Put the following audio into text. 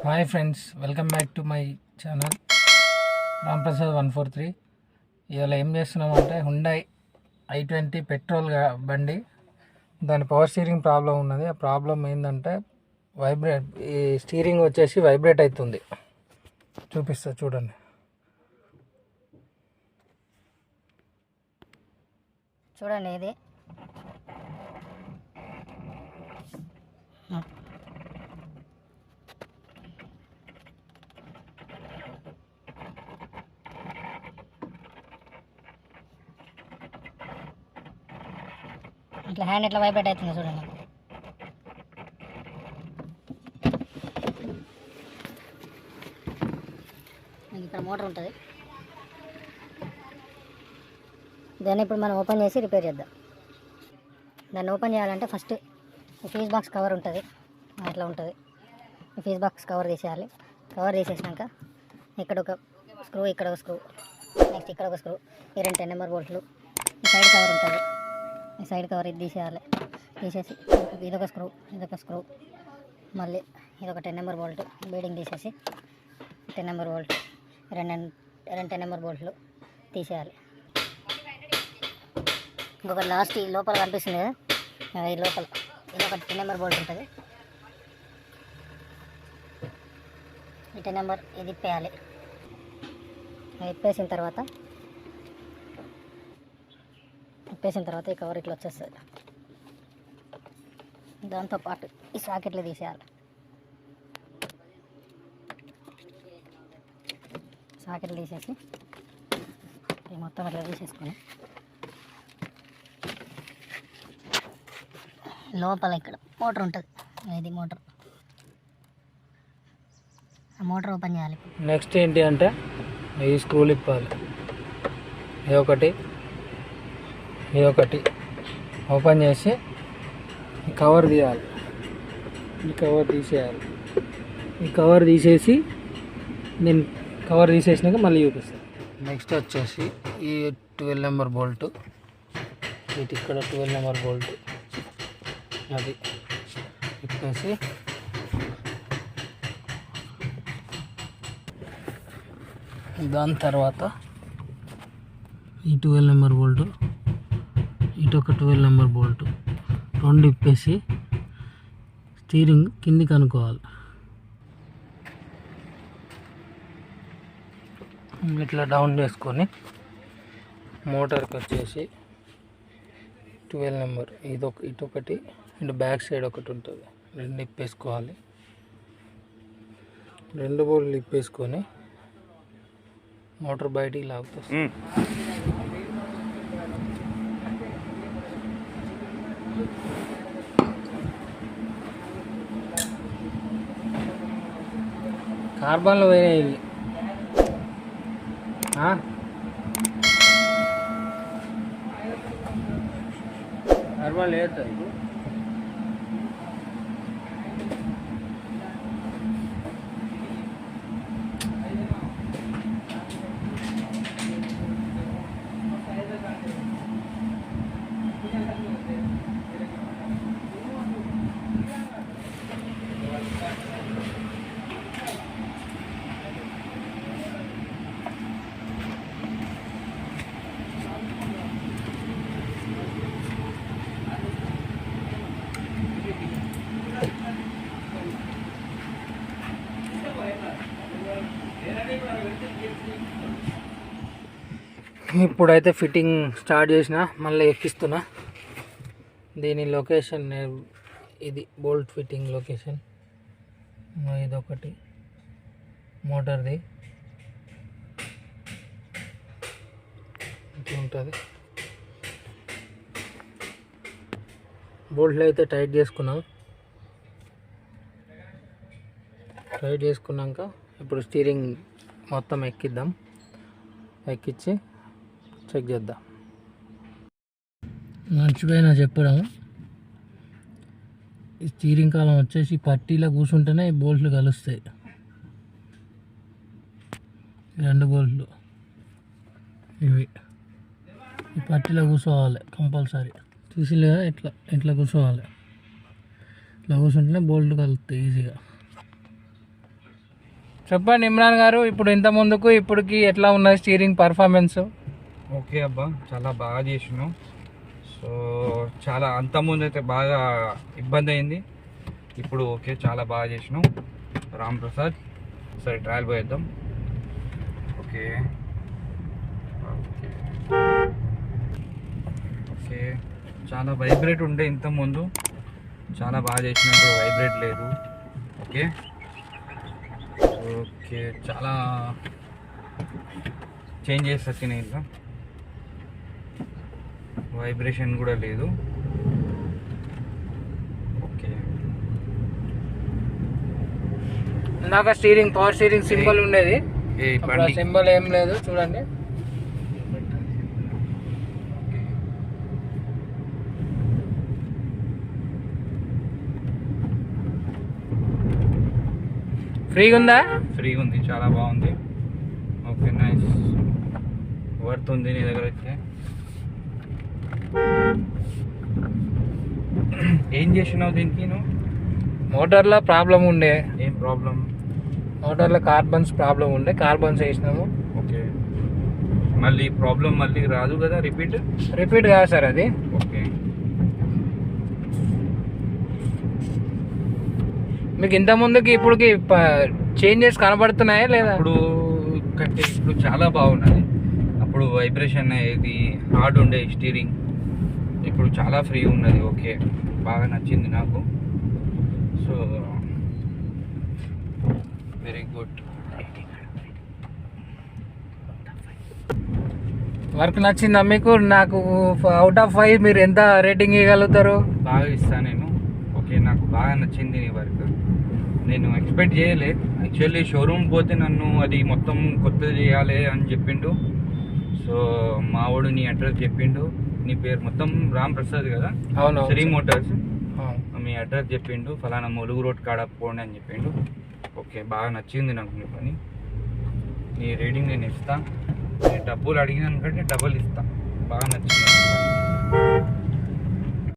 Hi friends, welcome back to my channel ramprasad143. ఇవాళ ఏం చేస్తున్నామంటే హుండాయ్ i20 పెట్రోల్ బండి, దాని పవర్ స్టీరింగ్ ప్రాబ్లం ఉన్నది. ఆ ప్రాబ్లం ఏంటంటే ఈ స్టీరింగ్ వచ్చేసి వైబ్రేట్ అవుతుంది. చూపిస్తా చూడండి. ఇది ఇట్లా హ్యాండ్ ఇట్లా వైబ్రేట్ అవుతుంది చూడండి. ఇక్కడ మోటార్ ఉంటుంది, దాన్ని ఇప్పుడు మనం ఓపెన్ చేసి రిపేర్ చేద్దాం. దాన్ని ఓపెన్ చేయాలంటే ఫస్ట్ ఫీజ్ బాక్స్ కవర్ ఉంటుంది, అట్లా ఉంటుంది. ఫీజ్ బాక్స్ కవర్ తీసేయాలి. కవర్ తీసేసినాక ఇక్కడ ఒక స్క్రూ, ఇక్కడ ఒక స్క్రూ, నెక్స్ట్ ఇక్కడ ఒక స్క్రూ, ఈ 2 10 నెంబర్ బోల్ట్లు, ఈ సైడ్ కవర్ ఉంటుంది. ఈ సైడ్ కవర్ ఇది తీసేయాలి. తీసేసి ఇదొక స్క్రూ, మళ్ళీ ఇదొక 10 నెంబర్ బోల్ట్ బీడింగ్ తీసేసి 10 నెంబర్ బోల్ట్, రెండు 10 నెంబర్ బోల్ట్లు తీసేయాలి. ఇంకొక లాస్ట్ ఈ లోపల కనిపిస్తుంది కదా, ఈ లోపల ఇదొక 10 నెంబర్ బోల్ట్ ఉంటుంది. ఈ 10 నెంబర్ ఇది ఇప్పేయాలి. ఇప్పేసిన తర్వాత ఈ కవర్ ఇట్లా వచ్చేస్తుంది. దాంతోపాటు ఈ సాకెట్లు తీసేయాలి. సాకెట్లు తీసేసి మొత్తం ఇట్లా తీసేసుకొని లోపల ఇక్కడ మోటార్ ఉంటుంది. ఇది మోటార్, ఆ మోటార్ ఓపెన్ చేయాలి. నెక్స్ట్ ఏంటి అంటే ఈ స్క్రూలు ఇప్పాలి. ఇదొకటి ఓపెన్ చేసి ఈ కవర్ తీయాలి. ఈ కవర్ తీసేయాలి. ఈ కవర్ తీసేసి నేను కవర్ తీసేసినాక మళ్ళీ చూపిస్తాను. నెక్స్ట్ వచ్చేసి ఈ 12 నెంబర్ బోల్ట్, ఇటు ఇక్కడ 12 నెంబర్ బోల్ట్ అది ఇప్పేసి దాని తర్వాత ఈ 12 నెంబర్ బోల్ట్, ఇటు ఒక 12 నెంబర్ బోల్ట్ రెండు ఇప్పేసి స్టీరింగ్ కిందికి అనుకోవాలి. ఇట్లా డౌన్ చేసుకొని మోటార్కి వచ్చేసి 12 నెంబర్ ఇటొకటి ఇటు బ్యాక్ సైడ్ ఒకటి ఉంటుంది, రెండు ఇప్పేసుకోవాలి. 2 బోల్ట్లు ఇప్పేసుకొని మోటార్ బయటికి లాగుతుంది. కార్బన్లో పోయినాయి ఇవి. కార్బన్ లేదు. ఇప్పుడైతే ఫిట్టింగ్ స్టార్ట్ చేసిన, మళ్ళీ ఎక్కిస్తున్నా. దీని లొకేషన్ ఇది బోల్ట్ ఫిట్టింగ్ లొకేషన్. ఇదొకటి మోటార్ది ఇట్లా ఉంటుంది. బోల్ట్లు అయితే టైట్ చేసుకున్నాక ఇప్పుడు స్టీరింగ్ మొత్తం ఎక్కించి చెక్ చేద్దాం. మర్చిపోయినా చెప్పడం, ఈ స్టీరింగ్ కాలం వచ్చేసి పట్టీలో కూర్చుంటేనే ఈ బోల్ట్లు కలుస్తాయి. 2 బోల్ట్లు ఇవి ఈ పట్టీలో కూర్చోవాలి కంపల్సరీ. చూసిలే ఇట్లా కూర్చోవాలి. ఇట్లా కూర్చుంటేనే బోల్ట్ కలుగుతాయి ఈజీగా. చెప్పండి ఇమ్రాన్ గారు, ఇప్పుడు ఇంత ముందుకు ఇప్పటికి ఎట్లా ఉన్నది స్టీరింగ్ పర్ఫార్మెన్స్? ఓకే అబ్బా, చాలా బాగా చేసినావు. సో చాలా అంతకుముందు అయితే బాగా ఇబ్బంది అయింది, ఇప్పుడు ఓకే చాలా బాగా చేసినావు రామ్ ప్రసాద్. సరే ట్రయల్ పోయేద్దాం. ఓకే ఓకే ఓకే చాలా వైబ్రేట్ ఉండే ఇంతకుముందు, చాలా బాగా చేసినప్పుడు వైబ్రేట్ లేదు. ఓకే ఓకే చాలా చేంజెస్ వచ్చినాయి, ఇంకా వైబ్రేషన్ కూడా లేదు. ఓకే ఇందాక స్టీరింగ్ పవర్ స్టీరింగ్ సింబల్ ఉండేది, ఏ ఇప్పుడు ఆ సింబల్ ఏం లేదు చూడండి. ఫ్రీగా ఉందా? ఫ్రీగా ఉంది, చాలా బాగుంది. ఓకే నైస్, వర్త్ ఉంది నీ దగ్గర అయితే. ఏం చేసినావు దీనికి నువ్వు? మోటార్లో ప్రాబ్లం ఉండే, ఏం ప్రాబ్లం? మోటార్లో కార్బన్స్ ప్రాబ్లం ఉండే, కార్బన్స్ వేసినాము. ఓకే, మళ్ళీ ప్రాబ్లం మళ్ళీ రాదు కదా రిపీట్ కాదు సార్ అది. ఓకే, మీకు ఇంత ముందుకి ఇప్పటికి చేంజెస్ కనబడుతున్నాయా లేదా? ఇప్పుడు కంటే ఇప్పుడు చాలా బాగున్నది. అప్పుడు వైబ్రేషన్ ఇది హార్డ్ ఉండే స్టీరింగ్, ఇప్పుడు చాలా ఫ్రీ ఉన్నది. ఓకే, బాగా నచ్చింది నాకు. So very good. వర్క్ నచ్చిందా మీకు? నాకు అవుట్ ఆఫ్ 5 మీరు ఎంత రేటింగ్ ఇవ్వగలుగుతారు? బాగా ఇస్తాను నేను. ఓకే, నాకు బాగా నచ్చింది నీ వర్క్. నేను ఎక్స్పెక్ట్ చేయలే. యాక్చువల్లీ షోరూమ్ పోతే నన్ను అది మొత్తం కొత్తది చేయాలి అని చెప్పిండు. సో మా వాడు నీ అడ్రస్ చెప్పిండు, నీ పేరు మొత్తం రామ్ ప్రసాద్ కదా? అవును, శ్రీ మోటార్స్. మీ అడ్రస్ చెప్పిండు, ఫలానా ములుగు రోడ్ కాడ పోండి అని చెప్పిండు. ఓకే, బాగా నచ్చింది నాకు నీ పని. నీ రేటింగ్ నేను ఇస్తా, నేను డబ్బులు అడిగినాను కంటే డబ్బులు ఇస్తా. బాగా నచ్చింది.